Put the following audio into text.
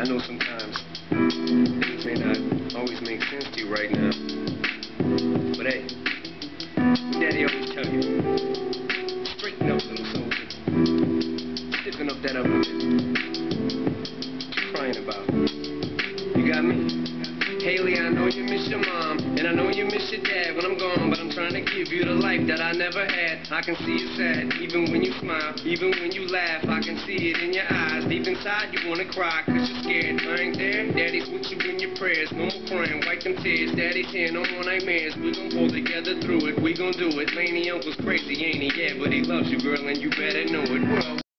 I know sometimes things may not always make sense to you right now. But hey, Daddy always tell you, straighten up, little soldier. Stiffen up that upper lip. What you crying about? You got me. Haley, I know you miss your mom, and I know you miss your dad when I'm gone, but I'm trying to give you the life that I never had. I can see you sad, even when you smile, even when you laugh, I can see it in your eyes. Deep inside you wanna cry, cause you're scared. I ain't there, Daddy's with you in your prayers. No more crying, wipe them tears. Daddy's here, no more nightmares. We gon' pull together through it, we gon' do it. Laney Uncle's crazy, ain't he? Yeah, but he loves you, girl, and you better know it.